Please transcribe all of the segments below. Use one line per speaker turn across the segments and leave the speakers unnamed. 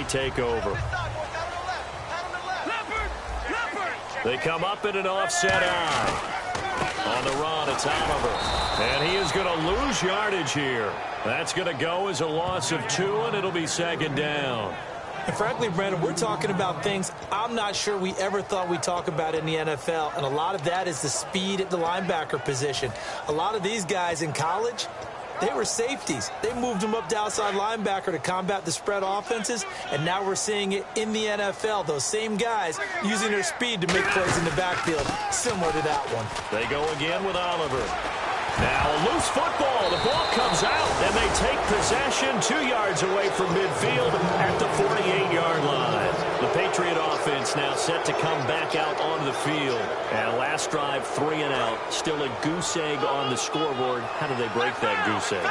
takeover. They come up in an offset eye. On the run, it's Oliver. And he is going to lose yardage here. That's going to go as a loss of 2, and it'll be second down.
And frankly, Brandon, we're talking about things I'm not sure we ever thought we'd talk about in the NFL, and a lot of that is the speed at the linebacker position. A lot of these guys in college, they were safeties. They moved them up to outside linebacker to combat the spread offenses, and now we're seeing it in the NFL. Those same guys using their speed to make plays in the backfield, similar to that one.
They go again with Oliver. Now a loose football. The ball comes out, and they take possession 2 yards away from midfield at the 48-yard line. The Patriot offense now set to come back out onto the field. And last drive, 3 and out. Still a goose egg on the scoreboard. How do they break that goose egg?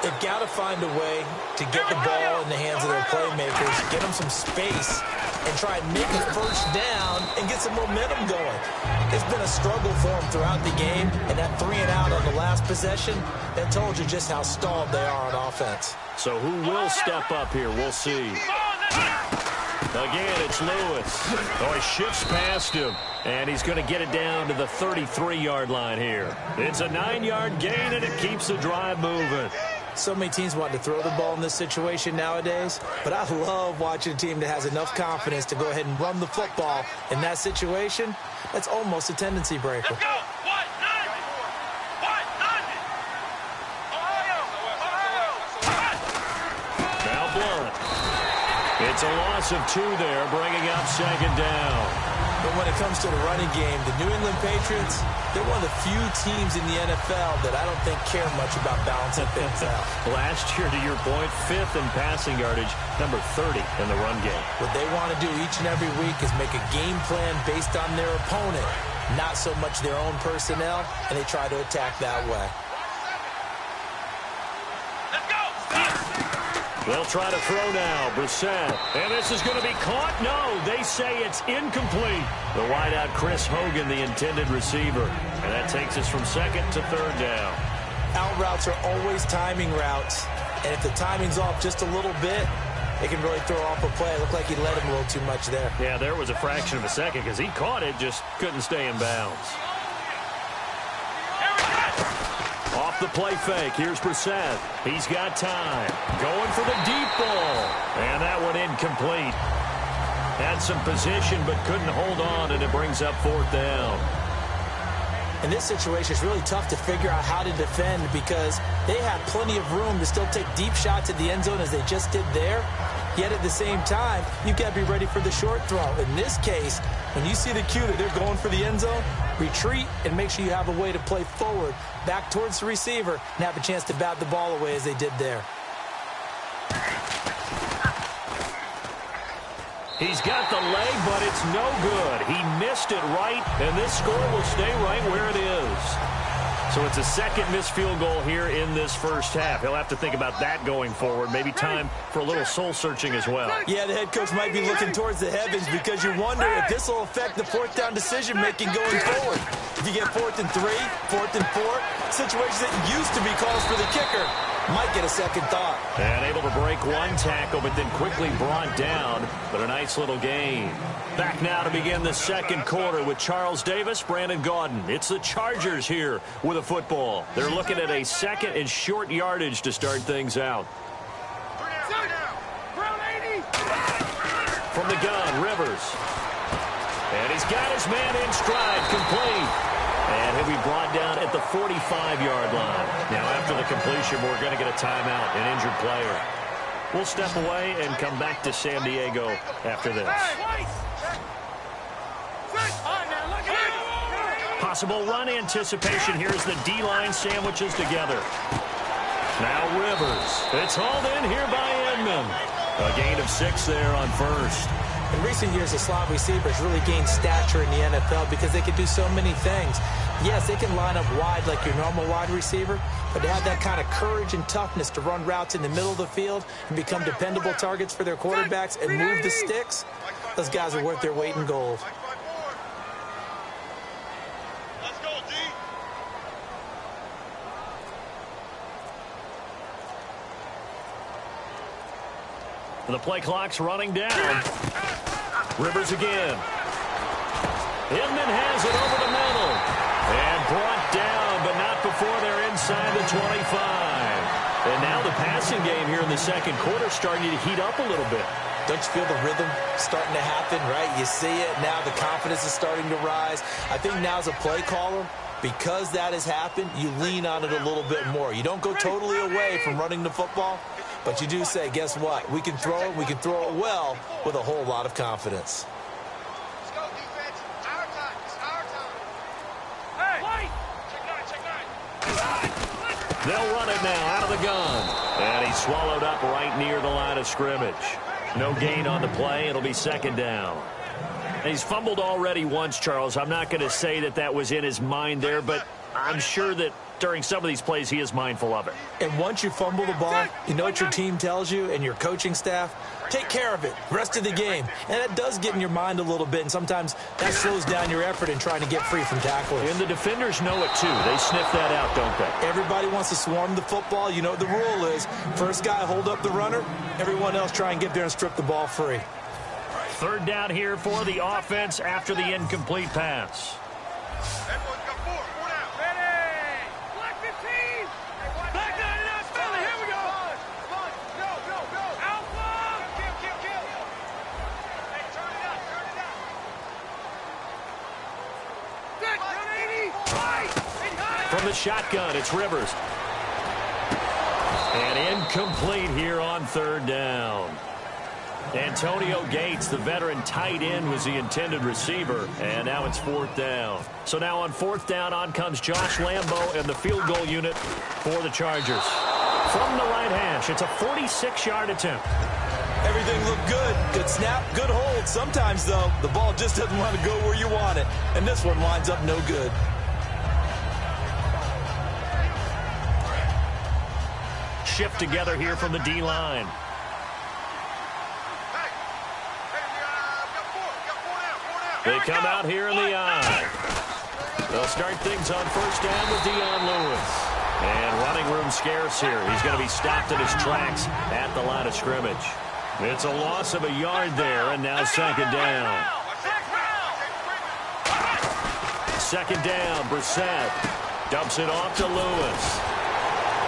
They've got to find a way to get the ball in the hands of their playmakers, get them some space, and try and make a first down and get some momentum going. It's been a struggle for them throughout the game, and that 3 and out on the last possession, that told you just how stalled they are on offense.
So who will step up here? We'll see. Again, it's Lewis. Oh, he shifts past him, and he's going to get it down to the 33-yard line here. It's a 9-yard gain, and it keeps the drive moving.
So many teams want to throw the ball in this situation nowadays, but I love watching a team that has enough confidence to go ahead and run the football in that situation. That's almost a tendency breaker.
Now Blunt. It's a loss of 2 there, bringing up second down.
But when it comes to the running game, the New England Patriots, they're one of the few teams in the NFL that I don't think care much about balancing things out.
Last year, to your point, 5th in passing yardage, number 30 in the run game.
What they want to do each and every week is make a game plan based on their opponent, not so much their own personnel, and they try to attack that way.
They'll try to throw now. Brissett. And this is going to be caught. No, they say it's incomplete. The wideout, Chris Hogan, the intended receiver. And that takes us from second to third down.
Out routes are always timing routes. And if the timing's off just a little bit, it can really throw off a play. It looked like he let him a little too much there.
Yeah, there was a fraction of a second because he caught it, just couldn't stay in bounds. Off the play fake, here's Brissett. He's got time. Going for the deep ball. And that one incomplete. Had some position but couldn't hold on, and it brings up 4th down.
In this situation, it's really tough to figure out how to defend because they have plenty of room to still take deep shots at the end zone as they just did there. Yet at the same time, you've got to be ready for the short throw. In this case, when you see the cue that they're going for the end zone, retreat and make sure you have a way to play forward, back towards the receiver, and have a chance to bat the ball away as they did there.
He's got the leg, but it's no good. He missed it right, and this score will stay right where it is. So it's a second missed field goal here in this first half. He'll have to think about that going forward. Maybe time for a little soul-searching as well.
Yeah, the head coach might be looking towards the heavens because you wonder if this will affect the 4th down decision-making going forward. If you get 4th and 3, 4th and 4, situations that used to be calls for the kicker might get a second thought.
And able to break one tackle, but then quickly brought down. But a nice little gain. Back now to begin the second quarter with Charles Davis, Brandon Gaudin. It's the Chargers here with a football. They're looking at a second and short yardage to start things out. From the gun, Rivers. And he's got his man in stride, complete. And he'll be brought down at the 45-yard line. Now, after the completion, we're going to get a timeout, an injured player. We'll step away and come back to San Diego after this. Possible run anticipation. Here's the D-line sandwiches together. Now Rivers. It's hauled in here by Edmond. A gain of 6 there on first.
In recent years, the slot receivers really gained stature in the NFL because they can do so many things. Yes, they can line up wide like your normal wide receiver, but to have that kind of courage and toughness to run routes in the middle of the field and become dependable targets for their quarterbacks and move the sticks, those guys are worth their weight in gold.
The play clock's running down. Rivers again. Inman has it over the middle. And brought down, but not before they're inside the 25. And now the passing game here in the second quarter starting to heat up a little bit.
Don't you feel the rhythm starting to happen, right? You see it. Now the confidence is starting to rise. I think now as a play caller, because that has happened, you lean on it a little bit more. You don't go totally away from running the football, but you do say, guess what? We can throw it. We can throw it well with a whole lot of confidence.
Let's go, defense. It's our time. It's our time. Hey! Check nine.
They'll run it now out of the gun. And he's swallowed up right near the line of scrimmage. No gain on the play. It'll be second down. He's fumbled already once, Charles. I'm not going to say that that was in his mind there, but I'm sure that during some of these plays he is mindful of it.
And once you fumble the ball, you know what your team tells you and your coaching staff? Take care of it rest of the game. And that does get in your mind a little bit, and sometimes that slows down your effort in trying to get free from tacklers.
And the defenders know it too. They sniff that out, don't they?
Everybody wants to swarm the football. You know what the rule is. First guy hold up the runner. Everyone else try and get there and strip the ball free.
Third down here for the offense after the incomplete pass.
Everyone's got four down. Ready! Black 15! Black 99, Stanley, here we go! Come on, go! Alpha! Kill! Hey, turn it up! Good, 180!
From the shotgun, it's Rivers. And incomplete here on third down. Antonio Gates, the veteran tight end, was the intended receiver, and now it's fourth down. So now on fourth down, on comes Josh Lambo and the field goal unit for the Chargers. From the right hash, it's a 46-yard attempt.
Everything looked good. Good snap, good hold. Sometimes, though, the ball just doesn't want to go where you want it, and this one winds up no good.
Shift together here from the D-line. They come out here in the eye. They'll start things on first down with Dion Lewis. And running room scarce here. He's going to be stopped in his tracks at the line of scrimmage. It's a loss of a yard there, and now second down. Second down, Brissett dumps it off to Lewis.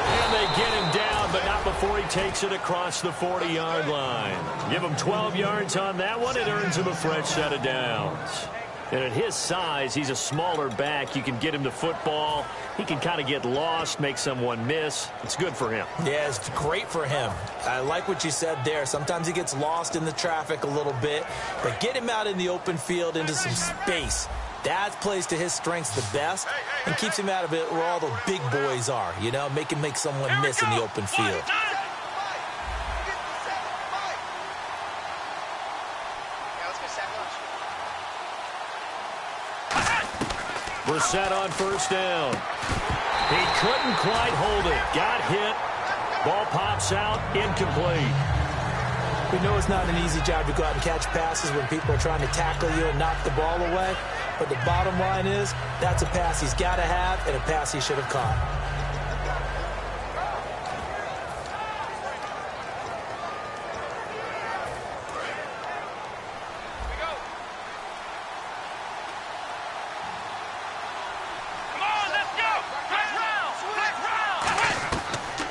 And they get him down, but not before he takes it across the 40-yard line. Give him 12 yards on that one. It earns him a fresh set of downs. And at his size, he's a smaller back. You can get him the football. He can kind of get lost, make someone miss. It's good for him.
Yeah, it's great for him. I like what you said there. Sometimes he gets lost in the traffic a little bit, but get him out in the open field into some space. That plays to his strengths the best and keeps him out of it where all the big boys are, you know, make someone miss in the open field.
Brissett on first down. He couldn't quite hold it. Got hit. Ball pops out. Incomplete.
We know it's not an easy job to go out and catch passes when people are trying to tackle you and knock the ball away. But the bottom line is, that's a pass he's got to have and a pass he should have caught.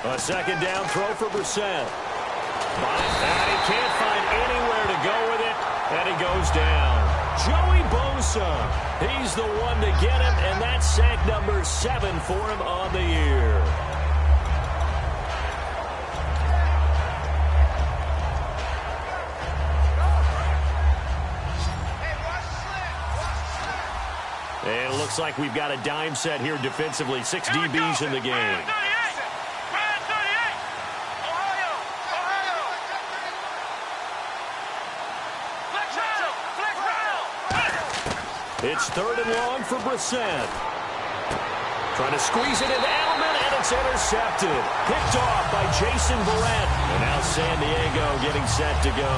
A second down throw for Brissett. And he can't find anywhere to go with it, and he goes down. Joey Bosa, he's the one to get him, and that's sack number 7 for him on the year. And it looks like we've got a dime set here defensively. 6 DBs in the game. It's third and long for Brissett. Trying to squeeze it into Edelman, and it's intercepted. Picked off by Jason Verrett. And now San Diego getting set to go.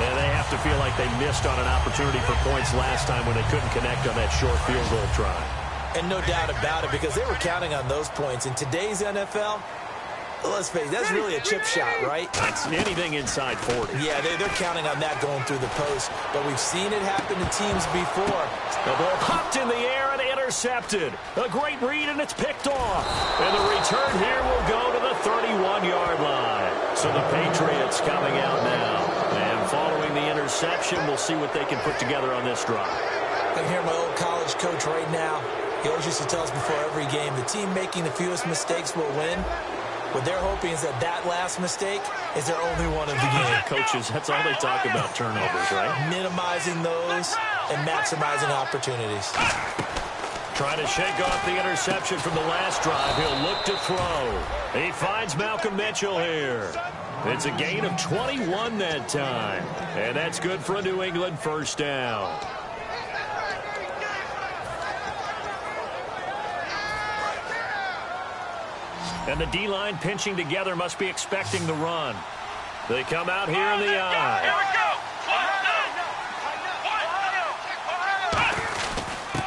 And they have to feel like they missed on an opportunity for points last time when they couldn't connect on that short field goal try.
And no doubt about it, because they were counting on those points. In today's NFL, Well, let's face it, that's really a chip shot, right?
That's anything inside 40.
Yeah, they're counting on that going through the post, but we've seen it happen to teams before.
The ball popped in the air and intercepted. A great read, and it's picked off. And the return here will go to the 31-yard line. So the Patriots coming out now. And following the interception, we'll see what they can put together on this drive.
I can hear my old college coach right now. He always used to tell us before every game, the team making the fewest mistakes will win. What they're hoping is that last mistake is their only one of the game.
Coaches, that's all they talk about, turnovers, right?
Minimizing those and maximizing opportunities.
Trying to shake off the interception from the last drive. He'll look to throw. He finds Malcolm Mitchell here. It's a gain of 21 that time. And that's good for a New England first down. And the D-line pinching together must be expecting the run. They come out here in the eye.
Here we go.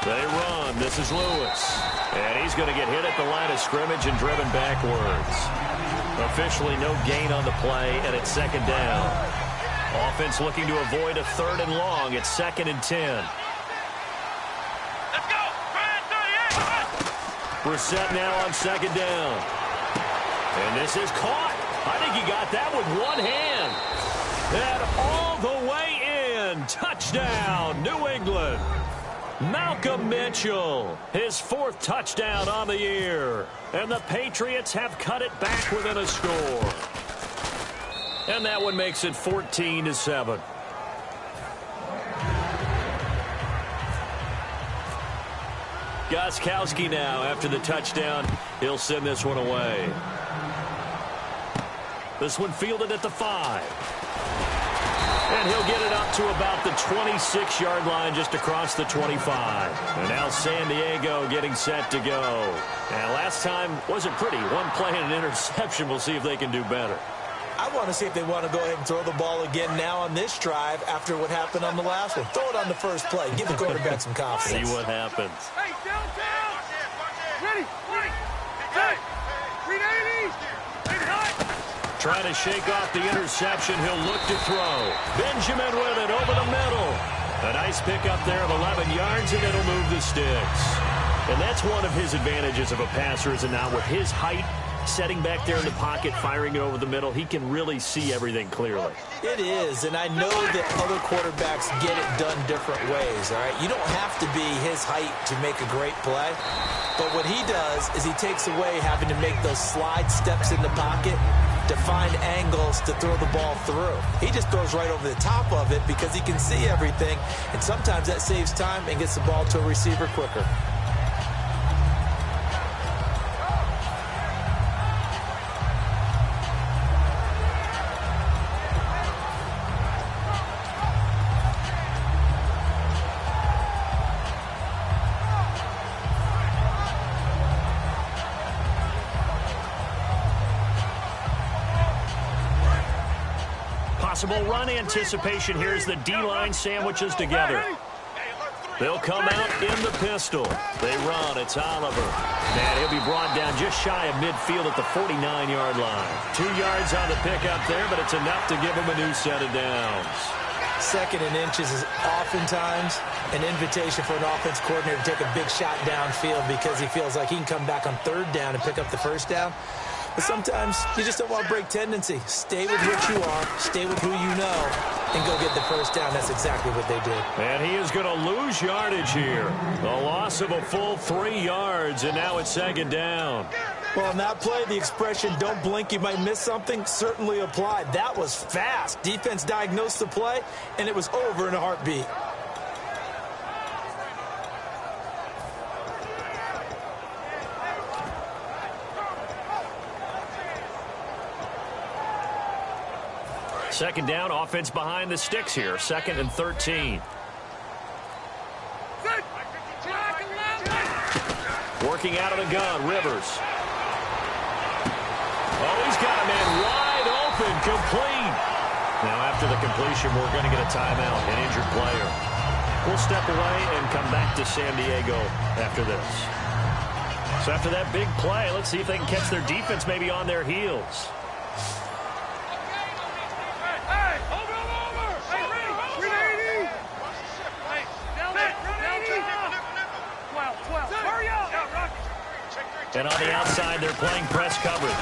They run. This is Lewis. And he's going to get hit at the line of scrimmage and driven backwards. Officially no gain on the play, and it's second down. Offense looking to avoid a 3rd and long. It's 2nd and 10.
Let's go.
We're set now on 2nd down. And this is caught. I think he got that with one hand. And all the way in. Touchdown, New England. Malcolm Mitchell, his 4th touchdown on the year. And the Patriots have cut it back within a score. And that one makes it 14-7. Gostkowski now after the touchdown. He'll send this one away. This one fielded at the 5. And he'll get it up to about the 26-yard line just across the 25. And now San Diego getting set to go. And last time wasn't pretty. One play and an interception. We'll see if they can do better.
I want to see if they want to go ahead and throw the ball again now on this drive after what happened on the last one. Throw it on the first play. Give the quarterback some confidence.
See what happens.
Hey, downtown. Ready. Hey, 380.
Trying to shake off the interception. He'll look to throw. Benjamin with it over the middle. A nice pickup there of 11 yards, and it'll move the sticks. And that's one of his advantages of a passer, is now with his height, setting back there in the pocket, firing it over the middle, he can really see everything clearly.
It is, and I know that other quarterbacks get it done different ways, all right? You don't have to be his height to make a great play, but what he does is he takes away having to make those slide steps in the pocket to find angles to throw the ball through. He just throws right over the top of it because he can see everything, and sometimes that saves time and gets the ball to a receiver quicker.
Possible run anticipation here as the D-line sandwiches together. They'll come out in the pistol. They run. It's Oliver. And he'll be brought down just shy of midfield at the 49-yard line. 2 yards on the pickup there, but it's enough to give him a new set of downs.
2nd and inches is oftentimes an invitation for an offense coordinator to take a big shot downfield because he feels like he can come back on 3rd down and pick up the 1st down. But sometimes you just don't want to break tendency. Stay with what you are, stay with who you know, and go get the 1st down. That's exactly what they did.
And he is going to lose yardage here. A loss of a full 3 yards, and now it's 2nd down.
Well, on that play, the expression, don't blink, you might miss something, certainly applied. That was fast. Defense diagnosed the play, and it was over in a heartbeat.
Second down, offense behind the sticks here. 2nd and 13. Working out of the gun, Rivers. Oh, he's got a man wide open, complete. Now after the completion, we're going to get a timeout, an injured player. We'll step away and come back to San Diego after this. So after that big play, let's see if they can catch their defense maybe on their heels. And on the outside, they're playing press coverage.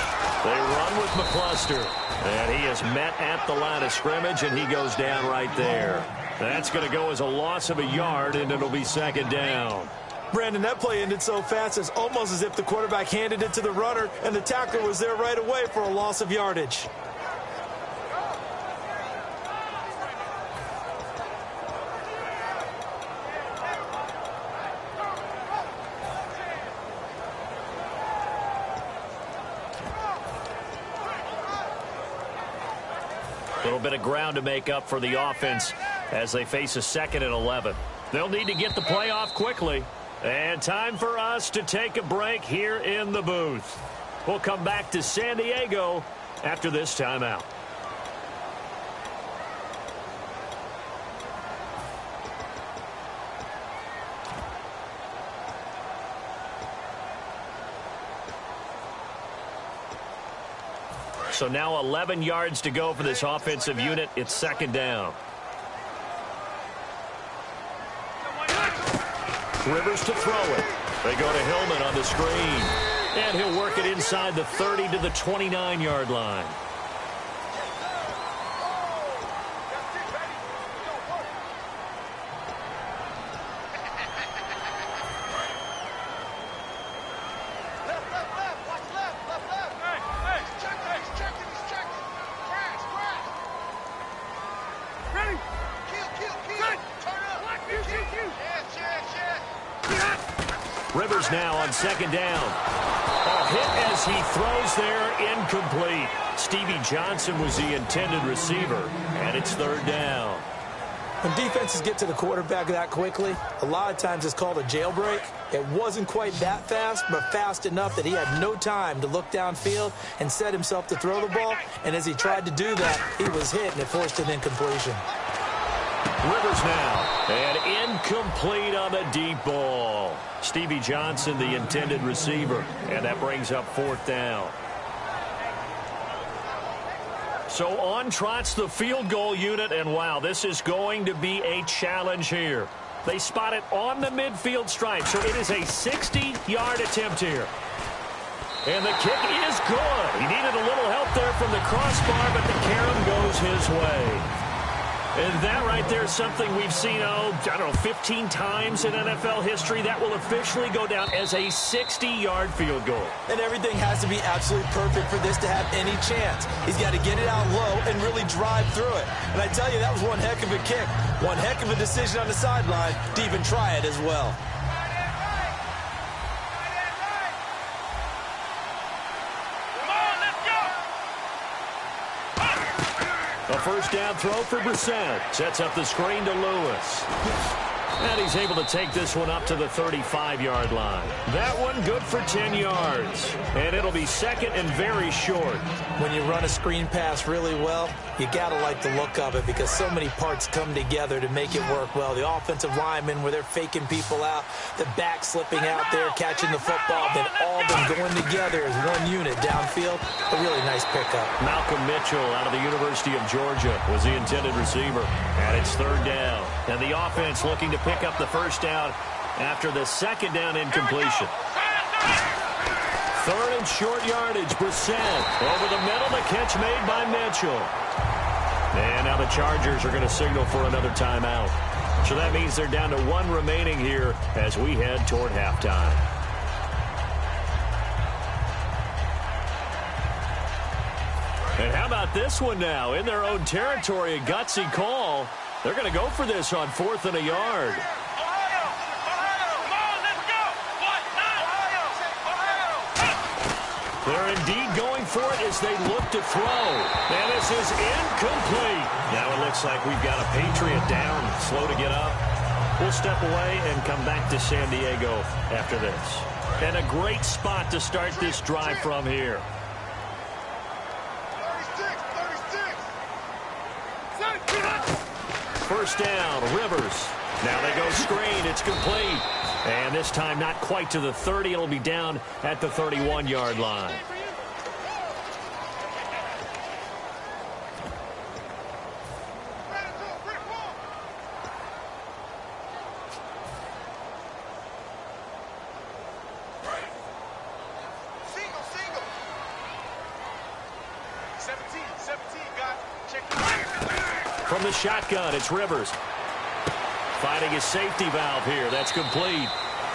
They run with McCluster. And he is met at the line of scrimmage, and he goes down right there. That's going to go as a loss of a yard, and it'll be second down.
Brandon, that play ended so fast, it's almost as if the quarterback handed it to the runner, and the tackler was there right away for a loss of yardage.
A little bit of ground to make up for the offense as they face a 2nd and 11. They'll need to get the play off quickly. And time for us to take a break here in the booth. We'll come back to San Diego after this timeout. So now 11 yards to go for this offensive unit. It's second down. Rivers to throw it. They go to Hillman on the screen. And he'll work it inside the 30 to the 29-yard line. Rivers now on second down. A hit as he throws there, incomplete. Stevie Johnson was the intended receiver, and it's third down.
When defenses get to the quarterback that quickly, a lot of times it's called a jailbreak. It wasn't quite that fast, but fast enough that he had no time to look downfield and set himself to throw the ball. And as he tried to do that, he was hit, and it forced an incompletion.
Rivers now, and incomplete on the deep ball. Stevie Johnson, the intended receiver, and that brings up fourth down. So on trots the field goal unit, and wow, this is going to be a challenge here. They spot it on the midfield stripe, so it is a 60-yard attempt here. And the kick is good. He needed a little help there from the crossbar, but the carom goes his way. And that right there is something we've seen, 15 times in NFL history. That will officially go down as a 60-yard field goal.
And everything has to be absolutely perfect for this to have any chance. He's got to get it out low and really drive through it. And I tell you, that was one heck of a kick. One heck of a decision on the sideline to even try it as well.
A first down throw for Brissett. Sets up the screen to Lewis. And he's able to take this one up to the 35-yard line. That one good for 10 yards. And it'll be second and very short.
When you run a screen pass really well, you got to like the look of it because so many parts come together to make it work well. The offensive linemen where they're faking people out, the back slipping out there, catching the football, then all of them going together as one unit downfield. A really nice pickup.
Malcolm Mitchell out of the University of Georgia was the intended receiver. And it's third down. And the offense looking to pick up the first down after the second down incompletion. Third and short yardage. Brissett over the middle. The catch made by Mitchell. And now the Chargers are going to signal for another timeout. So that means they're down to one remaining here as we head toward halftime. And how about this one now? In their own territory, a gutsy call. They're going to go for this on 4th and a yard. They're indeed going for it as they look to throw. And this is incomplete. Now it looks like we've got a Patriot down, slow to get up. We'll step away and come back to San Diego after this. And a great spot to start this drive from here.
36.
First down, Rivers. Now they go screen. It's complete. And this time not quite to the 30. It'll be down at the 31-yard line. From the shotgun, it's Rivers. Finding his safety valve here. That's complete.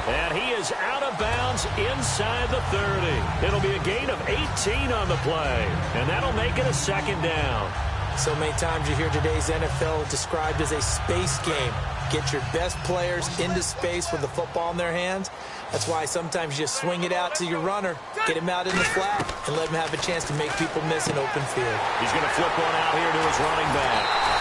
And he is out of bounds inside the 30. It'll be a gain of 18 on the play. And that'll make it a second down.
So many times you hear today's NFL described as a space game. Get your best players into space with the football in their hands. That's why sometimes you just swing it out to your runner, get him out in the flat, and let him have a chance to make people miss an open field.
He's going to flip one out here to his running back.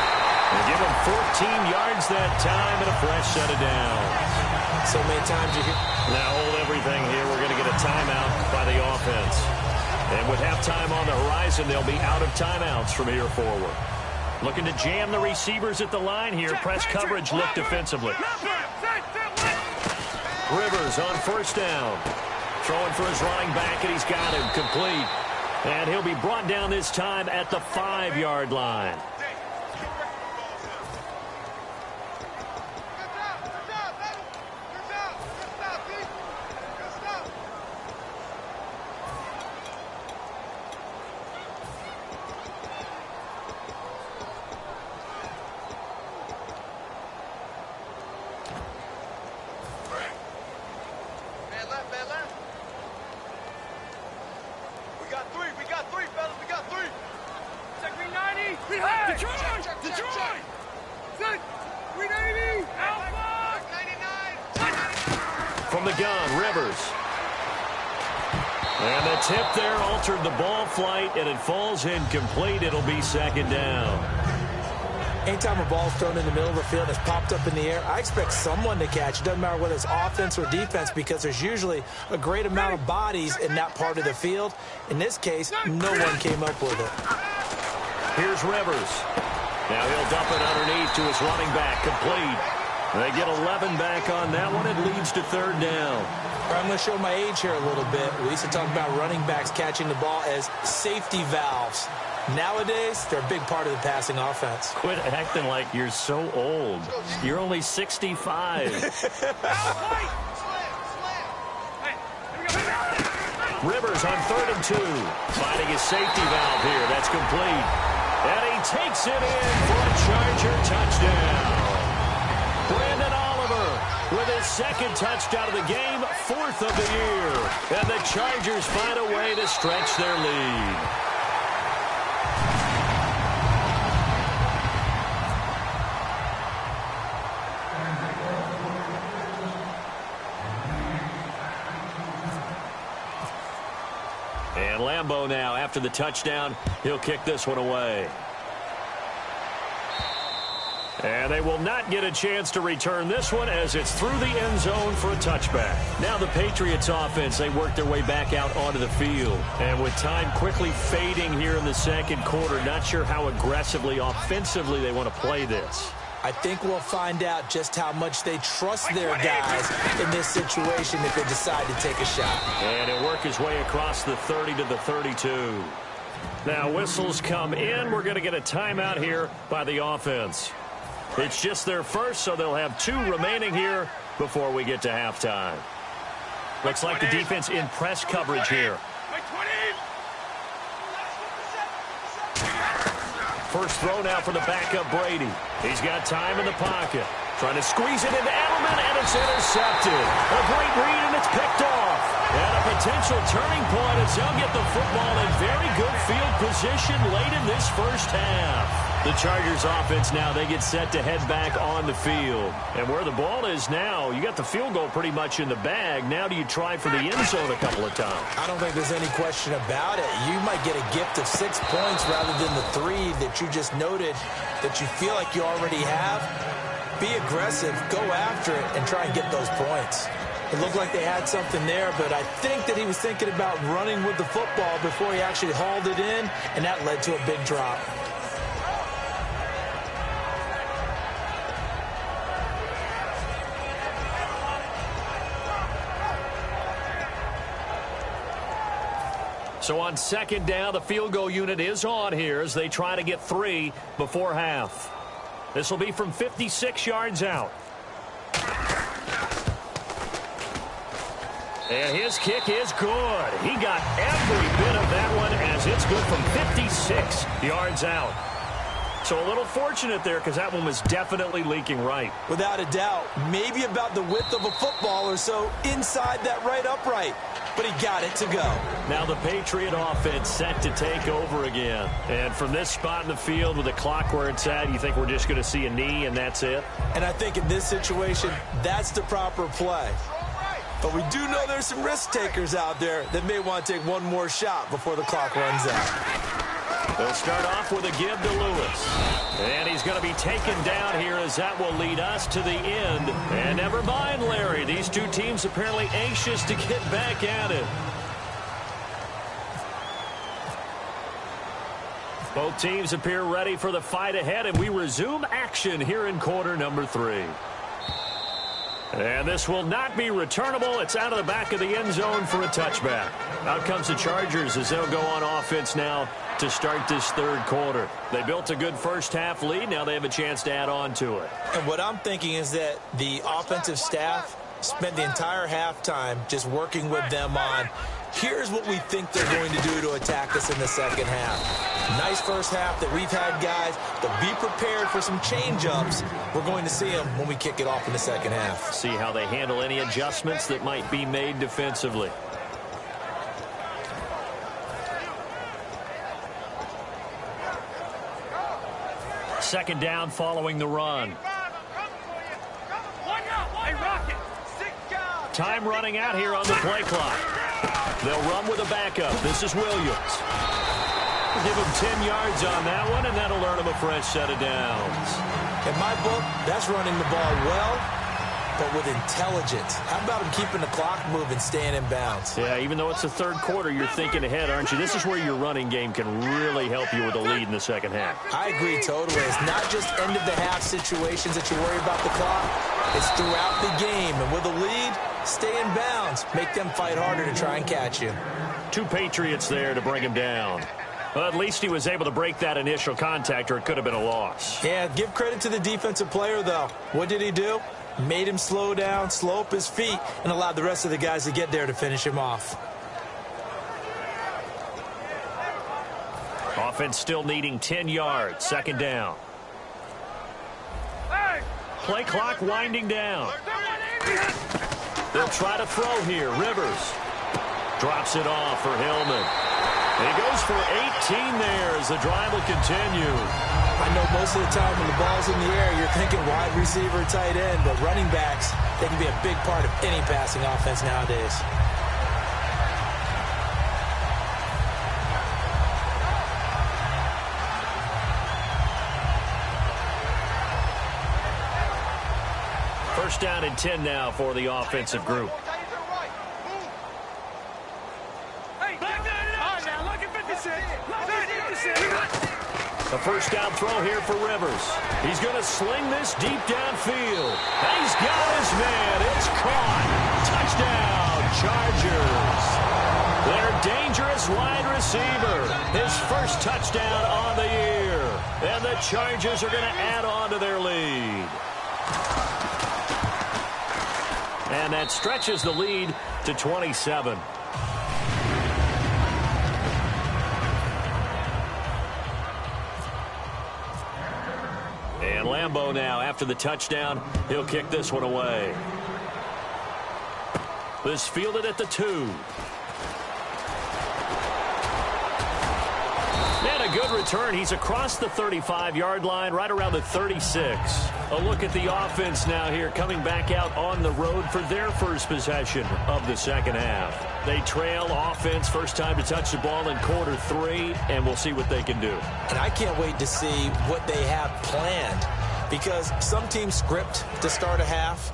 And give him 14 yards that time and a fresh set of downs.
So many times you hear...
Now hold everything here. We're going to get a timeout by the offense. And with halftime on the horizon, they'll be out of timeouts from here forward. Looking to jam the receivers at the line here. Press coverage look defensively. Rivers on first down. Throwing for his running back, and he's got him complete. And he'll be brought down this time at the 5-yard line. From the gun, Rivers. And the tip there altered the ball flight, and it falls incomplete. It'll be second down.
Anytime a ball's thrown in the middle of the field that's popped up in the air, I expect someone to catch. It doesn't matter whether it's offense or defense, because there's usually a great amount of bodies in that part of the field. In this case, no one came up with it.
Here's Rivers. Now he'll dump it underneath to his running back, complete. They get 11 back on that one. It leads to third down.
I'm going to show my age here a little bit. We used to talk about running backs catching the ball as safety valves. Nowadays, they're a big part of the passing offense.
Quit acting like you're so old. You're only 65. Rivers on 3rd and 2. Finding his safety valve here. That's complete. And he takes it in for a Charger touchdown. Brandon Oliver with his second touchdown of the game, 4th of the year. And the Chargers find a way to stretch their lead. And Lambeau now, after the touchdown, he'll kick this one away. And they will not get a chance to return this one as it's through the end zone for a touchback. Now the Patriots offense, they work their way back out onto the field. And with time quickly fading here in the second quarter, not sure how aggressively, offensively they want to play this.
I think we'll find out just how much they trust their guys in this situation if they decide to take a shot.
And he'll work his way across the 30 to the 32. Now whistles come in. We're going to get a timeout here by the offense. It's just their first, so they'll have 2 remaining here before we get to halftime. Looks like the defense in press coverage here. First throw now for the backup Brady. He's got time in the pocket. Trying to squeeze it into Edelman, and it's intercepted. A great read, and it's picked off. And a potential turning point as they'll get the football in very good field position late in this first half. The Chargers offense now, they get set to head back on the field. And where the ball is now, you got the field goal pretty much in the bag. Now do you try for the end zone a couple of times?
I don't think there's any question about it. You might get a gift of 6 points rather than the 3 that you just noted that you feel like you already have. Be aggressive, go after it, and try and get those points. It looked like they had something there, but I think that he was thinking about running with the football before he actually hauled it in, and that led to a big drop.
So on second down, the field goal unit is on here as they try to get 3 before half. This will be from 56 yards out. And his kick is good. He got every bit of that one as it's good from 56 yards out. So a little fortunate there because that one was definitely leaking right.
Without a doubt, maybe about the width of a football or so inside that right upright. But he got it to go.
Now the Patriot offense set to take over again. And from this spot in the field with the clock where it's at, you think we're just going to see a knee and that's it?
And I think in this situation, that's the proper play. But we do know there's some risk takers out there that may want to take one more shot before the clock runs out.
They'll start off with a give to Lewis. And he's going to be taken down here as that will lead us to the end. And never mind, Larry. These two teams apparently anxious to get back at it. Both teams appear ready for the fight ahead, and we resume action here in quarter number 3. And this will not be returnable. It's out of the back of the end zone for a touchback. Out comes the Chargers as they'll go on offense now to start this third quarter. They built a good first half lead. Now they have a chance to add on to it.
And what I'm thinking is that the offensive staff spent the entire halftime just working with them on, here's what we think they're going to do to attack us in the second half. Nice first half that we've had, guys, but be prepared for some change-ups. We're going to see them when we kick it off in the second half.
See how they handle any adjustments that might be made defensively. Second down following the run. Time running out here on the play clock. They'll run with a backup. This is Williams. Give him 10 yards on that one, and that'll earn him a fresh set of downs.
In my book, that's running the ball well, but with intelligence. How about him keeping the clock moving, staying in bounds?
Yeah, even though it's the third quarter, you're thinking ahead, aren't you? This is where your running game can really help you with a lead in the second half.
I agree totally. It's not just end-of-the-half situations that you worry about the clock. It's throughout the game. And with a lead, stay in bounds. Make them fight harder to try and catch you.
2 Patriots there to bring him down. Well, at least he was able to break that initial contact, or it could have been a loss.
Yeah, give credit to the defensive player, though. What did he do? Made him slow down, slow up his feet, and allowed the rest of the guys to get there to finish him off.
Offense still needing 10 yards. Second down. Play clock winding down. They'll try to throw here. Rivers drops it off for Hillman. And he goes for 18 there as the drive will continue.
I know most of the time when the ball's in the air, you're thinking wide receiver, tight end, but running backs, they can be a big part of any passing offense nowadays.
First down and 10 now for the offensive group. The first down throw here for Rivers. He's going to sling this deep downfield. And he's got his man. It's caught. Touchdown, Chargers. Their dangerous wide receiver. His first touchdown on the year. And the Chargers are going to add on to their lead. And that stretches the lead to 27. And Lambeau now, after the touchdown, he'll kick this one away. This fielded at the 2. And a good return. He's across the 35-yard line, right around the 36. A look at the offense now here, coming back out on the road for their first possession of the second half. They trail offense, first time to touch the ball in quarter 3, and we'll see what they can do.
And I can't wait to see what they have planned, because some teams script to start a half.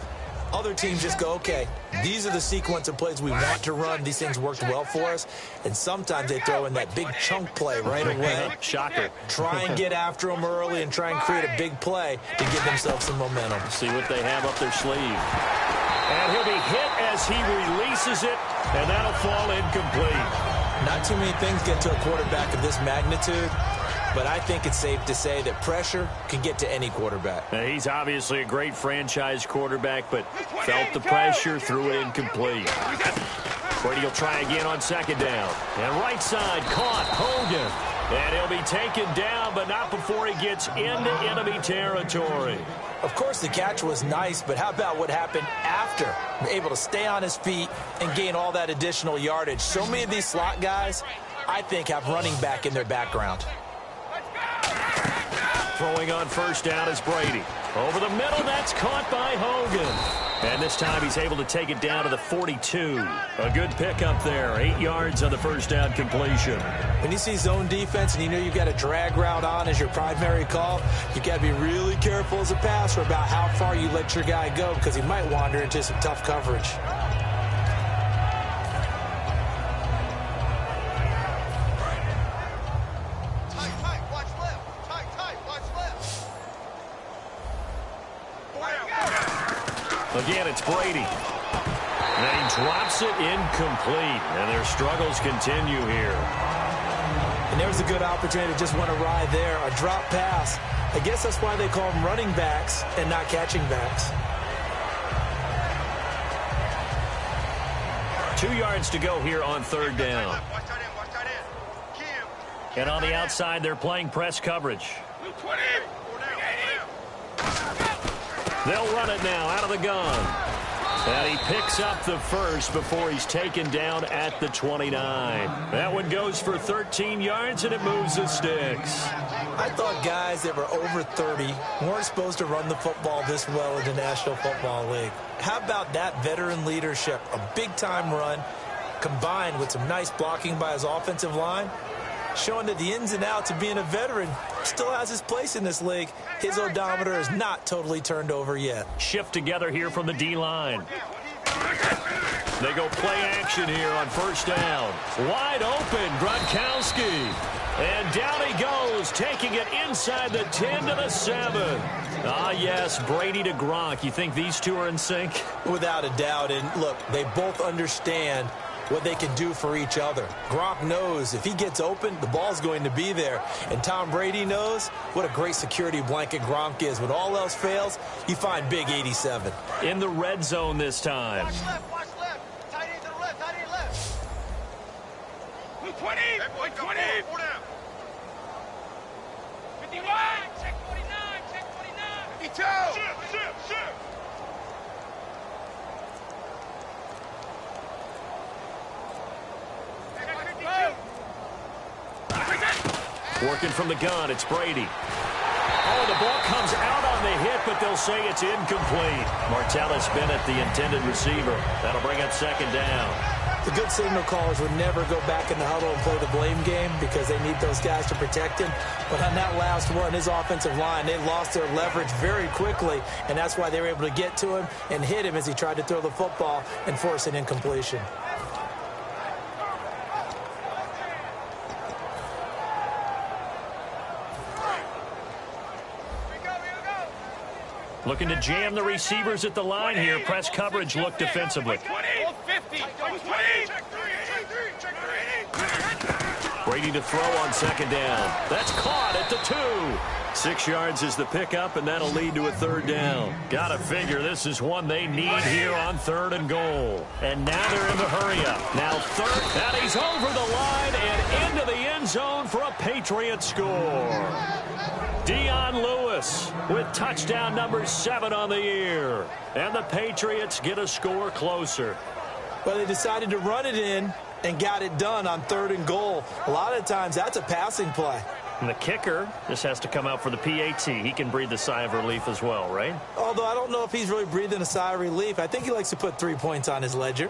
Other teams just go, okay, these are the sequence of plays we want to run. These things worked well for us. And sometimes they throw in that big chunk play right away.
Shocker.
Try and get after them early and try and create a big play to give themselves some momentum.
See what they have up their sleeve. And he'll be hit as he releases it, and that'll fall incomplete.
Not too many things get to a quarterback of this magnitude, but I think it's safe to say that pressure can get to any quarterback.
He's obviously a great franchise quarterback, but felt the pressure, threw it incomplete. Brady will try again on second down. And right side, caught, Hogan. And he'll be taken down, but not before he gets into enemy territory.
Of course, the catch was nice, but how about what happened after? Able to stay on his feet and gain all that additional yardage. So many of these slot guys, I think, have running back in their background.
Throwing on first down is Brady. Over the middle, that's caught by Hogan. And this time he's able to take it down to the 42. A good pickup there. 8 yards on the first down completion.
When you see zone defense and you know you've got a drag route on as your primary call, you've got to be really careful as a passer about how far you let your guy go because he might wander into some tough coverage.
Again, it's Brady. And he drops it incomplete. And their struggles continue here.
And there's a good opportunity to just want to ride there. A drop pass. I guess that's why they call them running backs and not catching backs.
2 yards to go here on third down. And on the outside, they're playing press coverage. They'll run it now out of the gun. And he picks up the first before he's taken down at the 29. That one goes for 13 yards, and it moves the sticks.
I thought guys that were over 30 weren't supposed to run the football this well in the National Football League. How about that veteran leadership? A big-time run combined with some nice blocking by his offensive line, showing that the ins and outs of being a veteran still has his place in this league. His odometer is not totally turned over yet.
Shift together here from the D-line. They go play action here on first down. Wide open, Gronkowski. And down he goes, taking it inside the 10 to the 7. Ah, yes, Brady to Gronk. You think these two are in sync?
Without a doubt. And look, they both understand what they can do for each other. Gronk knows if he gets open, the ball's going to be there. And Tom Brady knows what a great security blanket Gronk is. When all else fails, you find big 87.
In the red zone this time.
Watch left, watch left. Tight end to the left, tight end left. 20, 20. 51. Check 49, check 49. 52. Shift.
Working from the gun, it's Brady. Oh, the ball comes out on the hit, but they'll say it's incomplete. Martellus Bennett, the intended receiver. That'll bring up second down.
The good signal callers would never go back in the huddle and play the blame game because they need those guys to protect him. But on that last one, his offensive line, they lost their leverage very quickly, and that's why they were able to get to him and hit him as he tried to throw the football and force an incompletion.
Looking to jam the receivers at the line here. Press coverage look defensively. Brady to throw on second down. That's caught at the 2. 6 yards is the pickup, and that'll lead to a third down. Gotta figure this is one they need here on third and goal. And now they're in the hurry-up. Now third, and he's over the line and into the end zone for a Patriot score. Dion Lewis with touchdown number 7 on the year. And the Patriots get a score closer.
Well, they decided to run it in and got it done on third and goal. A lot of times that's a passing play.
And the kicker just has to come out for the PAT. He can breathe a sigh of relief as well, right?
Although I don't know if he's really breathing a sigh of relief. I think he likes to put 3 points on his ledger.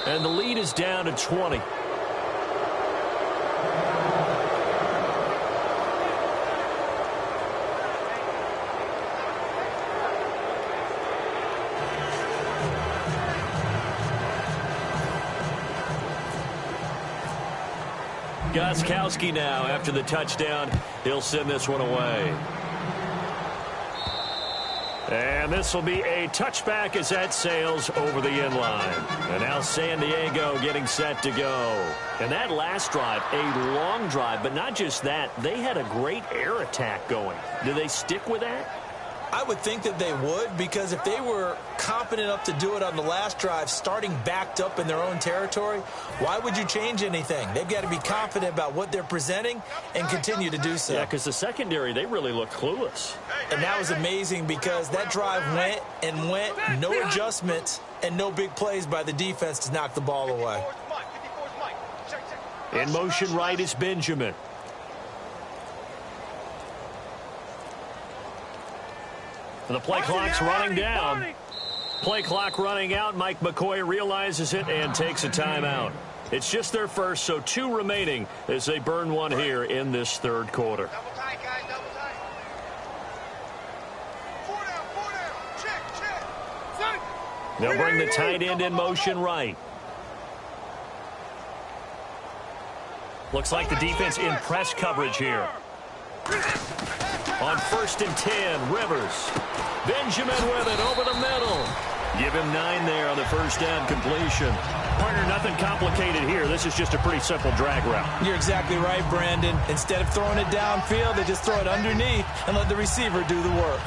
And the lead is down to 20. Gostkowski now after the touchdown. He'll send this one away. And this will be a touchback as that sails over the end line. And now San Diego getting set to go. And that last drive, a long drive, but not just that. They had a great air attack going. Do they stick with that?
I would think that they would, because if they were confident enough to do it on the last drive, starting backed up in their own territory, why would you change anything? They've got to be confident about what they're presenting and continue to do so.
Yeah, because the secondary, they really look clueless.
And that was amazing because that drive went and went, no adjustments, and no big plays by the defense to knock the ball away.
In motion right is Benjamin. The play clock's running down. Play clock running out. Mike McCoy realizes it and takes a timeout. It's just their first, so 2 remaining as they burn one here in this third quarter.
Double tight, guys, double tight. 4 down. Check.
They'll bring the tight end in motion right. Looks like the defense in press coverage here. On 1st and 10, Rivers. Benjamin with it over the middle. Give him 9 there on the first down completion. Partner, nothing complicated here. This is just a pretty simple drag route.
You're exactly right, Brandon. Instead of throwing it downfield, they just throw it underneath and let the receiver do the work.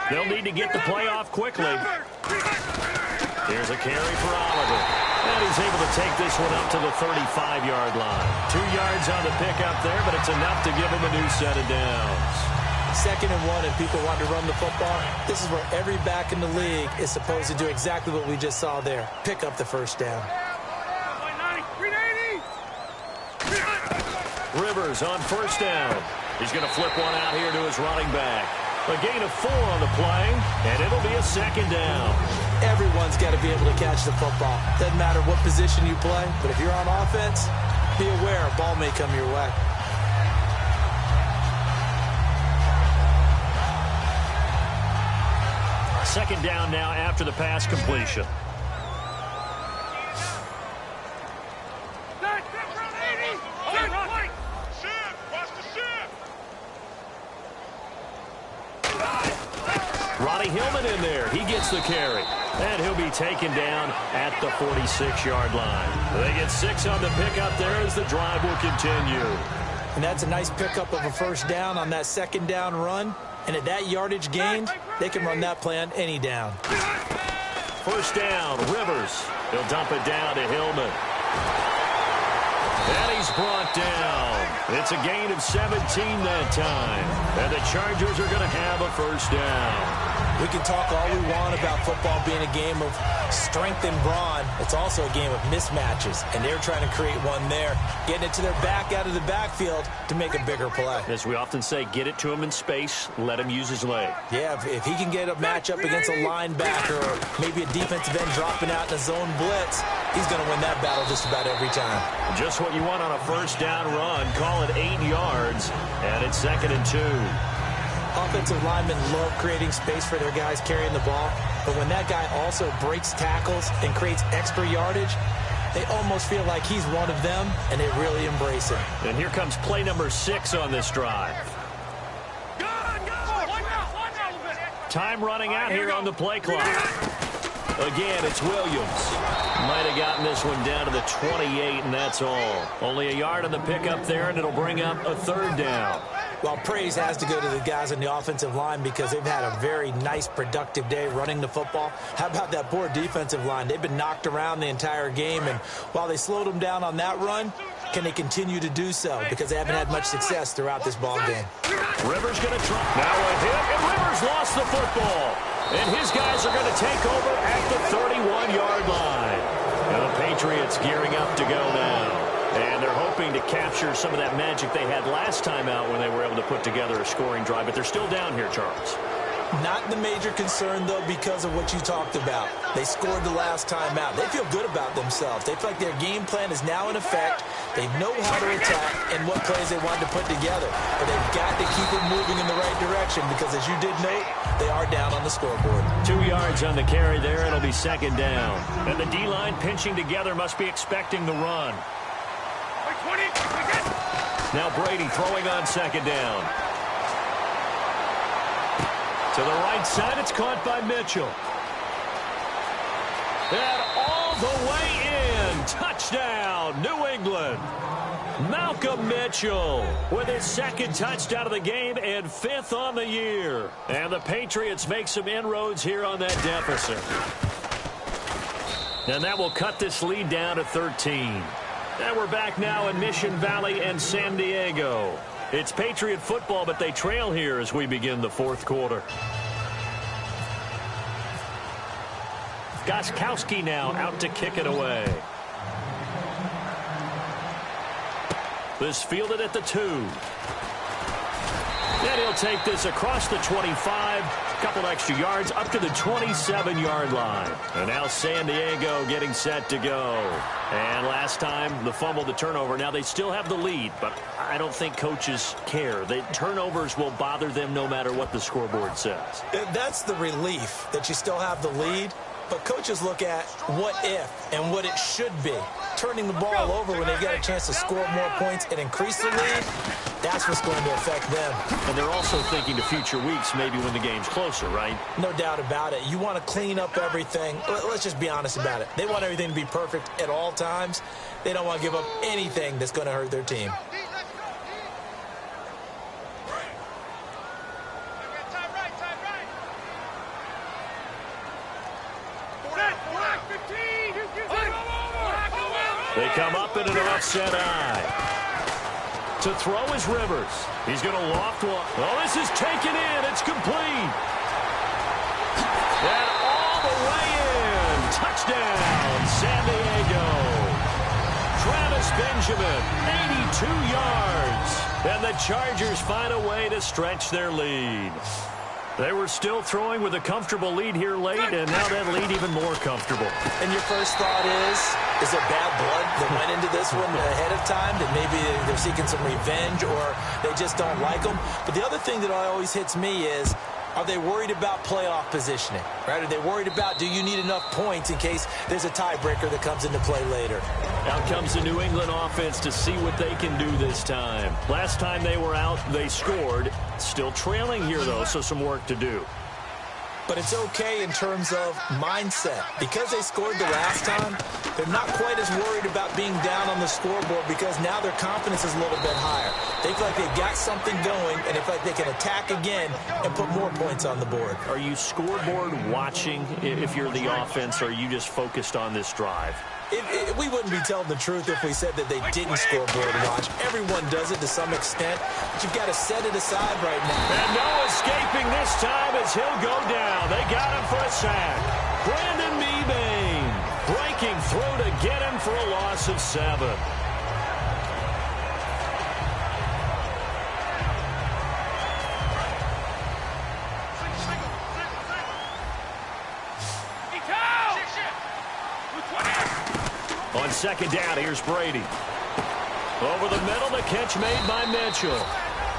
They'll need to get the play off quickly. Here's a carry for Oliver. And he's able to take this one up to the 35-yard line. 2 yards on the pickup there, but it's enough to give him a new set of downs.
2nd and 1, and people want to run the football. This is where every back in the league is supposed to do exactly what we just saw there. Pick up the first down.
Rivers on 1st down. He's going to flip one out here to his running back. A gain of 4 on the play, and it'll be a 2nd down.
Everyone's got to be able to catch the football. Doesn't matter what position you play, but if you're on offense, be aware a ball may come your way.
Second down now after the pass completion. Ronnie Hillman in there. He gets the carry. And he'll be taken down at the 46-yard line. They get 6 on the pickup there as the drive will continue.
And that's a nice pickup of a first down on that 2nd down run. And at that yardage gained, they can run that play on any down.
First down, Rivers. He'll dump it down to Hillman. And he's brought down. It's a gain of 17 that time. And the Chargers are going to have a first down.
We can talk all we want about football being a game of strength and brawn. It's also a game of mismatches, and they're trying to create one there, getting it to their back out of the backfield to make a bigger play.
As we often say, get it to him in space, let him use his leg.
Yeah, if he can get a matchup against a linebacker or maybe a defensive end dropping out in a zone blitz, he's going to win that battle just about every time.
Just what you want on a first down run. Call it 8 yards, and it's 2nd and 2.
Offensive linemen love creating space for their guys carrying the ball, but when that guy also breaks tackles and creates extra yardage, they almost feel like he's one of them, and they really embrace it.
And here comes play number 6 on this drive. Time running out here on the play clock. Again, it's Williams. Might have gotten this one down to the 28, and that's all. Only a yard on the pickup there, and it'll bring up a 3rd down.
Well, praise has to go to the guys on the offensive line because they've had a very nice, productive day running the football. How about that poor defensive line? They've been knocked around the entire game, and while they slowed them down on that run, can they continue to do so? Because they haven't had much success throughout this ball game.
Rivers going to try. Now a hit, and Rivers lost the football. And his guys are going to take over at the 31-yard line. And the Patriots gearing up to go now. And they're hoping to capture some of that magic they had last time out when they were able to put together a scoring drive. But they're still down here, Charles.
Not the major concern, though, because of what you talked about. They scored the last time out. They feel good about themselves. They feel like their game plan is now in effect. They know how to attack and what plays they wanted to put together. But they've got to keep it moving in the right direction because, as you did note, they are down on the scoreboard.
2 yards on the carry there. It'll be second down. And the D-line pinching together must be expecting the run. Now Brady throwing on second down. To the right side, it's caught by Mitchell. And all the way in. Touchdown, New England. Malcolm Mitchell with his second touchdown of the game and 5th on the year. And the Patriots make some inroads here on that deficit. And that will cut this lead down to 13. And we're back now in Mission Valley and San Diego. It's Patriot football, but they trail here as we begin the fourth quarter. Gostkowski now out to kick it away. This fielded at the 2. And he'll take this across the 25. A couple extra yards up to the 27-yard line. And now San Diego getting set to go. And last time, the fumble, the turnover. Now they still have the lead, but I don't think coaches care. The turnovers will bother them no matter what the scoreboard says.
That's the relief that you still have the lead. But coaches look at what if and what it should be. Turning the ball over when they get a chance to score more points and increase the lead, that's what's going to affect them.
And they're also thinking to future weeks, maybe when the game's closer, right?
No doubt about it. You want to clean up everything. Let's just be honest about it. They want everything to be perfect at all times. They don't want to give up anything that's going to hurt their team.
They come up in an offset eye. To throw is Rivers. He's going to loft one. Oh, this is taken in. It's complete. And all the way in. Touchdown, San Diego. Travis Benjamin, 82 yards. And the Chargers find a way to stretch their lead. They were still throwing with a comfortable lead here late, and now that lead even more comfortable.
And your first thought is there bad blood that went into this one ahead of time, that maybe they're seeking some revenge or they just don't like them? But the other thing that always hits me is, are they worried about playoff positioning? Right? Are they worried about, do you need enough points in case there's a tiebreaker that comes into play later?
Out comes the New England offense to see what they can do this time. Last time they were out, they scored. Still trailing here, though, so some work to do.
But it's okay in terms of mindset. Because they scored the last time, they're not quite as worried about being down on the scoreboard because now their confidence is a little bit higher. They feel like they've got something going, and they feel like they can attack again and put more points on the board.
Are you scoreboard watching if you're the offense, or are you just focused on this drive?
We wouldn't be telling the truth if we said that they didn't scoreboard watch. Everyone does it to some extent, but you've got to set it aside right now.
And no escaping this time as he'll go down. They got him for a sack. Brandon Mebane breaking through to get him for a loss of 7. On second down, here's Brady. Over the middle, the catch made by Mitchell.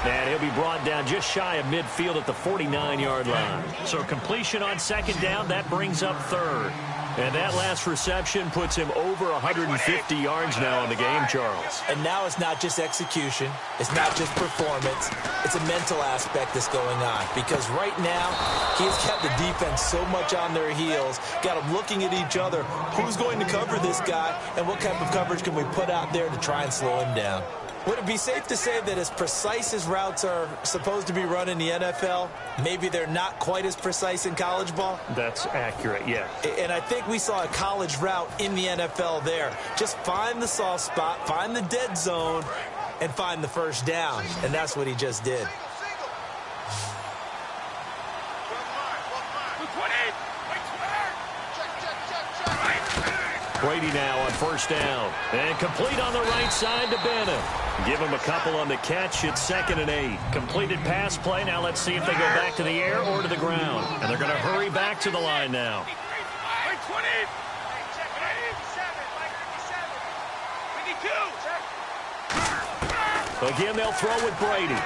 And he'll be brought down just shy of midfield at the 49-yard line. So completion on second down, that brings up third. And that last reception puts him over 150 yards now in the game, Charles.
And now it's not just execution. It's not just performance. It's a mental aspect that's going on. Because right now, he's kept the defense so much on their heels, got them looking at each other. Who's going to cover this guy, and what type of coverage can we put out there to try and slow him down? Would it be safe to say that as precise as routes are supposed to be run in the NFL, maybe they're not quite as precise in college ball?
That's accurate, yeah.
And I think we saw a college route in the NFL there. Just find the soft spot, find the dead zone, and find the first down. And that's what he just did.
Brady now on first down. And complete on the right side to Bennett. Give him a couple on the catch. It's 2nd and 8. Completed pass play. Now let's see if they go back to the air or to the ground. And they're going to hurry back to the line now. Again, they'll throw with Brady.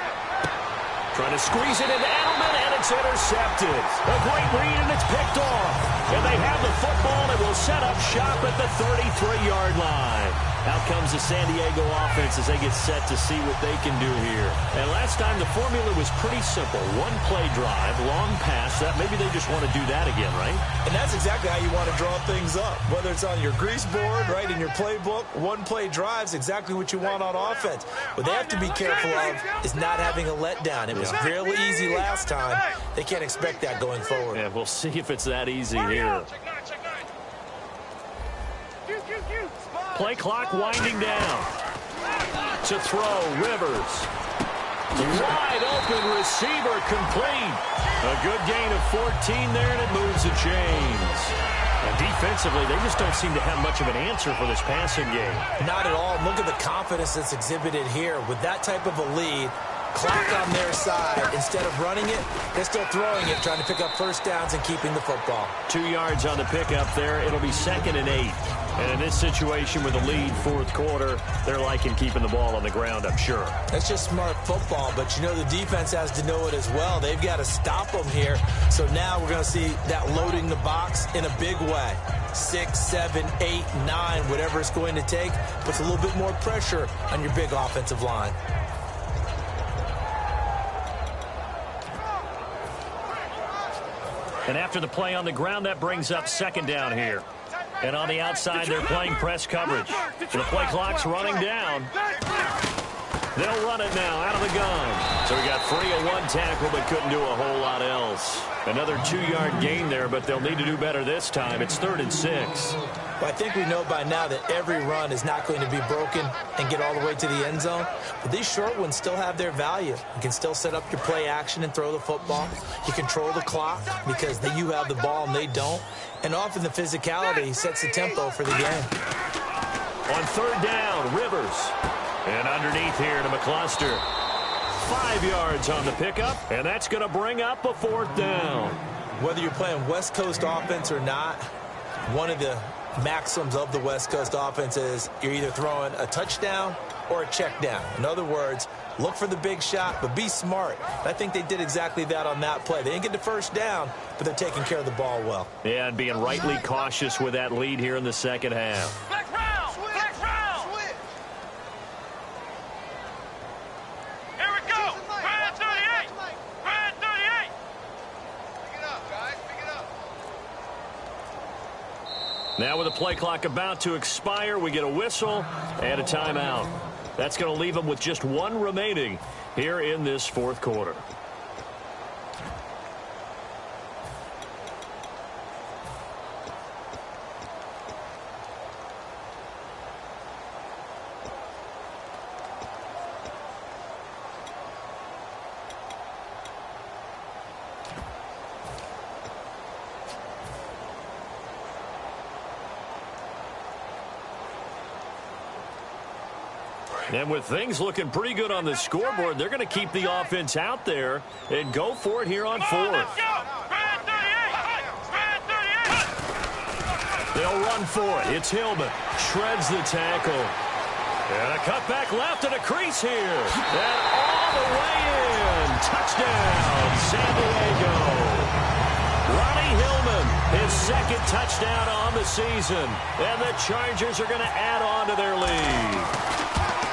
Trying to squeeze it into Edelman, and it's intercepted. A great read, and it's picked off. And they have the football, and will set up shop at the 33-yard line. Out comes the San Diego offense as they get set to see what they can do here. And last time, the formula was pretty simple. One-play drive, long pass. Maybe they just want to do that again, right?
And that's exactly how you want to draw things up. Whether it's on your grease board, right, in your playbook, one-play drive's exactly what you want on offense. What they have to be careful of is not having a letdown. It was fairly easy last time. They can't expect that going forward.
Yeah, we'll see if it's that easy here. Play clock winding down. To throw, Rivers. Wide open receiver complete. A good gain of 14 there, and it moves the chains. And defensively, they just don't seem to have much of an answer for this passing game.
Not at all. Look at the confidence that's exhibited here. With that type of a lead, clock on their side, instead of running it, they're still throwing it, trying to pick up first downs and keeping the football.
2 yards on the pickup there. It'll be 2nd and 8. And in this situation with a lead, fourth quarter, they're liking keeping the ball on the ground, I'm sure.
That's just smart football, but you know the defense has to know it as well. They've got to stop them here. So now we're going to see that loading the box in a big way. 6, 7, 8, 9, whatever it's going to take, puts a little bit more pressure on your big offensive line.
And after the play on the ground, that brings up 2nd down here. And on the outside, they're playing press coverage. The play clock's running down. They'll run it now out of the gun. So we got free of one tackle, but couldn't do a whole lot else. Another 2-yard gain there, but they'll need to do better this time. It's 3rd and 6.
Well, I think we know by now that every run is not going to be broken and get all the way to the end zone. But these short ones still have their value. You can still set up your play action and throw the football. You control the clock because you have the ball and they don't. And often the physicality sets the tempo for the game.
On 3rd down, Rivers. And underneath here to McCluster. 5 yards on the pickup, and that's going to bring up a 4th down.
Whether you're playing West Coast offense or not, one of the maxims of the West Coast offense is you're either throwing a touchdown or a check down. In other words, look for the big shot, but be smart. I think they did exactly that on that play. They didn't get the first down, but they're taking care of the ball well.
Yeah, and being rightly cautious with that lead here in the second half.
Back round! Back round! Here we go! Brad 38! Brad 38! Pick it up, guys. Pick it up.
Now with the play clock about to expire, we get a whistle and a timeout. That's going to leave them with just 1 remaining here in this fourth quarter. And with things looking pretty good on the scoreboard, they're going to keep the offense out there and go for it here on 4th. They'll run for it. It's Hillman. Shreds the tackle. And a cutback left and a crease here. And all the way in. Touchdown, San Diego. Ronnie Hillman, his 2nd touchdown on the season. And the Chargers are going to add on to their lead.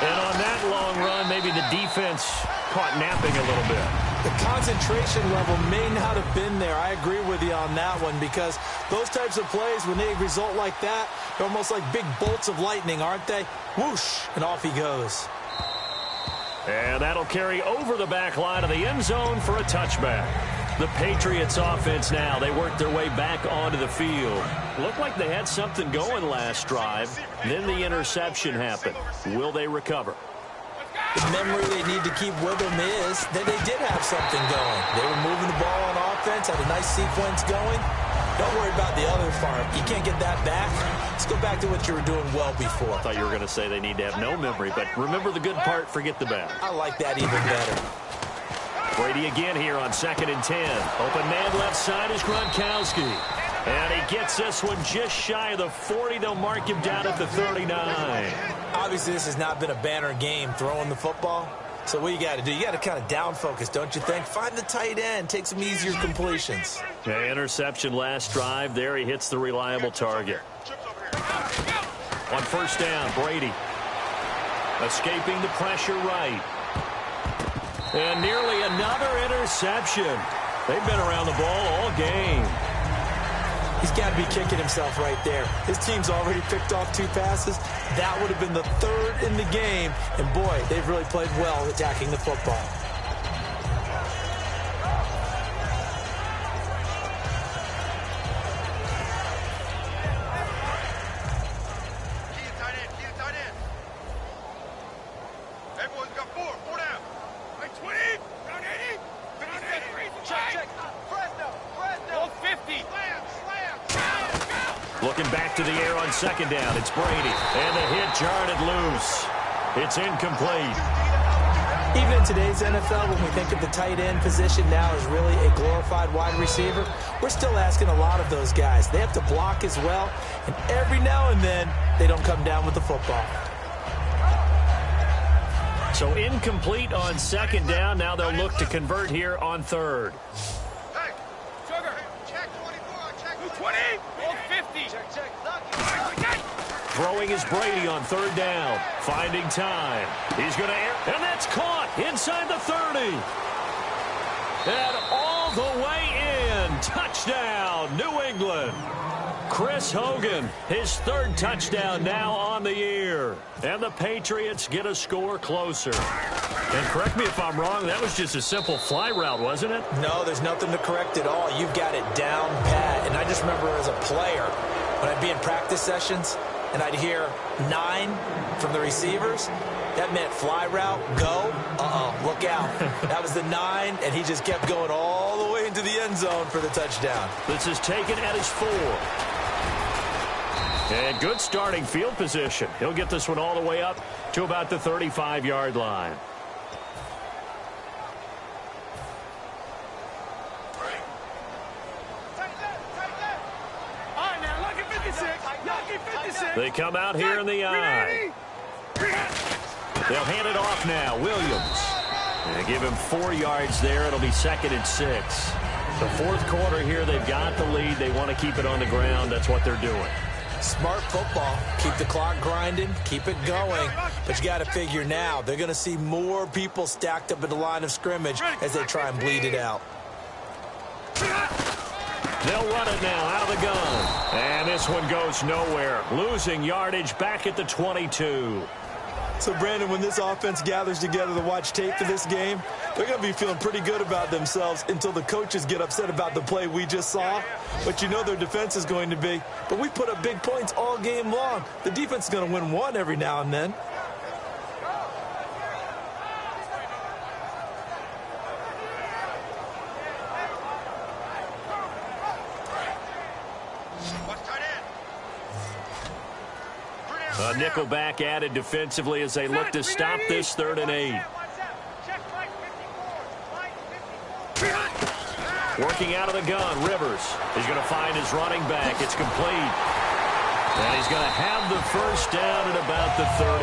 And on that long run, maybe the defense caught napping a little bit.
The concentration level may not have been there. I agree with you on that one because those types of plays, when they result like that, they're almost like big bolts of lightning, aren't they? Whoosh, and off he goes.
And that'll carry over the back line of the end zone for a touchback. The Patriots offense now, they worked their way back onto the field. Looked like they had something going last drive. Then the interception happened. Will they recover?
The memory they need to keep with them is that they did have something going. They were moving the ball on offense, had a nice sequence going. Don't worry about the other part. You can't get that back. Let's go back to what you were doing well before.
I thought you were going to say they need to have no memory, but remember the good part, forget the bad.
I like that even better.
Brady again here on 2nd and 10. Open man left side is Gronkowski. And he gets this one just shy of the 40. They'll mark him down at the 39.
Obviously, this has not been a banner game throwing the football. So what you got to do, you got to kind of down focus, don't you think? Find the tight end, take some easier completions.
Okay, interception last drive. There he hits the reliable target. On first down, Brady. Escaping the pressure right. And nearly another interception. They've been around the ball all game.
He's got to be kicking himself right there. His team's already picked off 2 passes. That would have been the 3rd in the game. And, boy, they've really played well attacking the football.
Everyone's got 4 down. 20, round 80, 50, check. Fresno, 50.
Looking back to the air on 2nd down. It's Brady. And the hit jarred loose. It's incomplete.
Even in today's NFL, when we think of the tight end position now as really a glorified wide receiver, we're still asking a lot of those guys. They have to block as well, and every now and then, they don't come down with the football.
So incomplete on 2nd down. Now they'll look to convert here on 3rd.
Hey, Sugar, check 24, check 20, 50. Check.
Throwing is Brady on 3rd down. Finding time. He's going to air. And that's caught inside the 30. And all the way in. Touchdown, New England. Chris Hogan, his 3rd touchdown now on the year. And the Patriots get a score closer. And correct me if I'm wrong, that was just a simple fly route, wasn't it?
No, there's nothing to correct at all. You've got it down pat. And I just remember as a player, when I'd be in practice sessions, and I'd hear 9 from the receivers, that meant fly route, go, look out. That was the 9, and he just kept going all the way into the end zone for the touchdown.
This is taken at his 4. And good starting field position. He'll get this one all the way up to about the 35-yard line. They come out here in the eye. They'll hand it off now. Williams. And give him 4 yards there. It'll be 2nd and 6. The 4th quarter here, they've got the lead. They want to keep it on the ground. That's what they're doing.
Smart football. Keep the clock grinding. Keep it going. But you got to figure now, they're going to see more people stacked up at the line of scrimmage as they try and bleed it out.
They'll run it now out of the gun. And this one goes nowhere. Losing yardage back at the 22.
So, Brandon, when this offense gathers together to watch tape for this game, they're going to be feeling pretty good about themselves until the coaches get upset about the play we just saw. But you know their defense is going to be. But we put up big points all game long. The defense is going to win one every now and then.
A nickelback added defensively as they look to stop this 3rd and 8. Working out of the gun, Rivers. He's going to find his running back. It's complete. And he's going to have the first down at about the 38.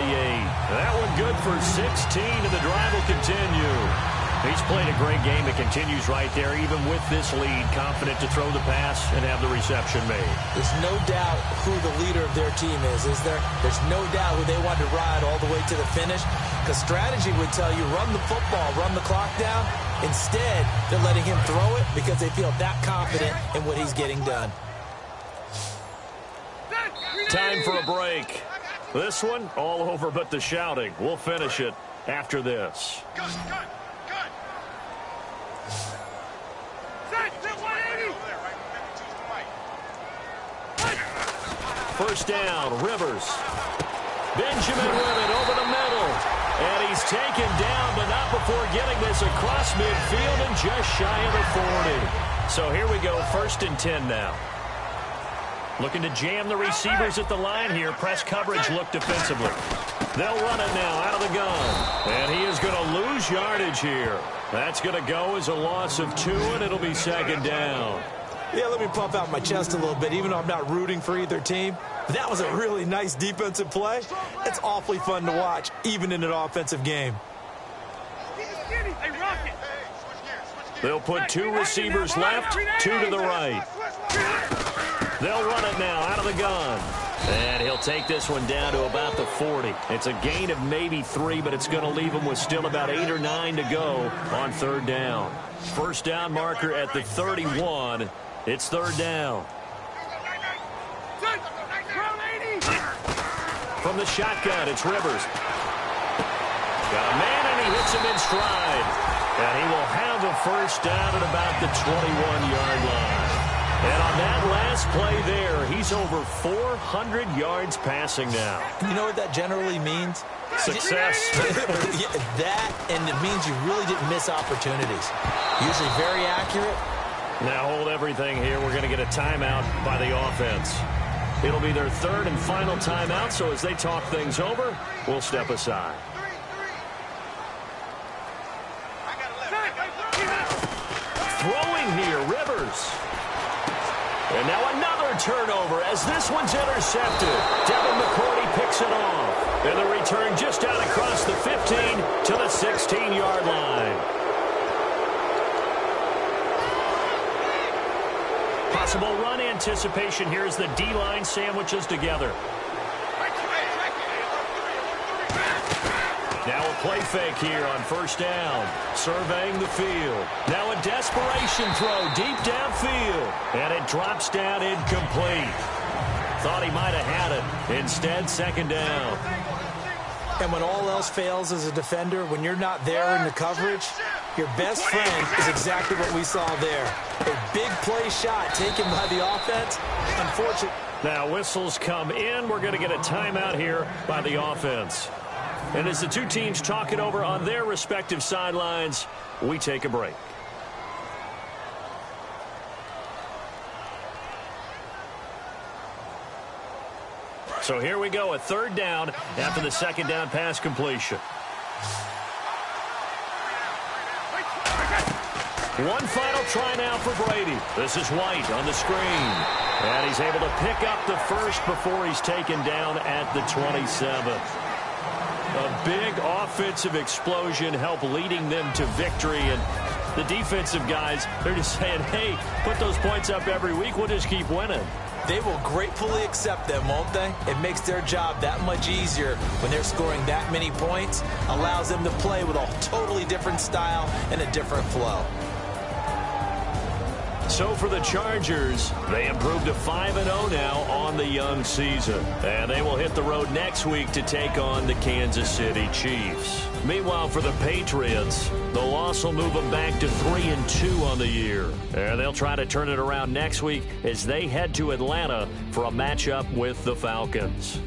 That one good for 16, and the drive will continue. He's played a great game. It continues right there, even with this lead, confident to throw the pass and have the reception made.
There's no doubt who the leader of their team is there? There's no doubt who they want to ride all the way to the finish. Because strategy would tell you, run the football, run the clock down. Instead, they're letting him throw it because they feel that confident in what he's getting done.
Time for a break. This one, all over but the shouting. We'll finish it after this. First down, Rivers. Benjamin with it over the middle. And he's taken down, but not before getting this across midfield and just shy of the 40. So here we go, 1st and 10 now. Looking to jam the receivers at the line here. Press coverage look defensively. They'll run it now out of the gun. And he is going to lose yardage here. That's going to go as a loss of 2, and it'll be second down.
Yeah, let me puff out my chest a little bit, even though I'm not rooting for either team. That was a really nice defensive play. It's awfully fun to watch, even in an offensive game.
They'll put 2 receivers left, 2 to the right. They'll run it now out of the gun. And he'll take this one down to about the 40. It's a gain of maybe 3, but it's going to leave him with still about 8 or 9 to go on third down. First down marker at the 31. It's third down. From the shotgun, it's Rivers. Got a man, and he hits him in stride. And he will have a first down at about the 21-yard line. And on that last play there, he's over 400 yards passing now.
You know what that generally means?
Success.
That, and it means you really didn't miss opportunities. Usually very accurate.
Now hold everything here. We're going to get a timeout by the offense. It'll be their third and final timeout, so as they talk things over, we'll step aside. Throwing here, Rivers. And now another turnover as this one's intercepted. Devin McCourty picks it off. And the return just out across the 15 to the 16-yard line. Possible run anticipation here as the D-line sandwiches together. Now a play fake here on first down. Surveying the field. Now a desperation throw deep downfield. And it drops down incomplete. Thought he might have had it. Instead, second down.
And when all else fails as a defender, when you're not there in the coverage, your best friend is exactly what we saw there. A big play shot taken by the offense. Unfortunately.
Now whistles come in. We're going to get a timeout here by the offense. And as the two teams talk it over on their respective sidelines, we take a break. So here we go, a third down after the second down pass completion. One final try now for Brady. This is White on the screen. And he's able to pick up the first before he's taken down at the 27. A big offensive explosion helped leading them to victory. And the defensive guys, they're just saying, hey, put those points up every week. We'll just keep winning.
They will gratefully accept them, won't they? It makes their job that much easier when they're scoring that many points. Allows them to play with a totally different style and a different flow.
So for the Chargers, they improved to 5-0 now on the young season. And they will hit the road next week to take on the Kansas City Chiefs. Meanwhile, for the Patriots, the loss will move them back to 3-2 on the year. And they'll try to turn it around next week as they head to Atlanta for a matchup with the Falcons.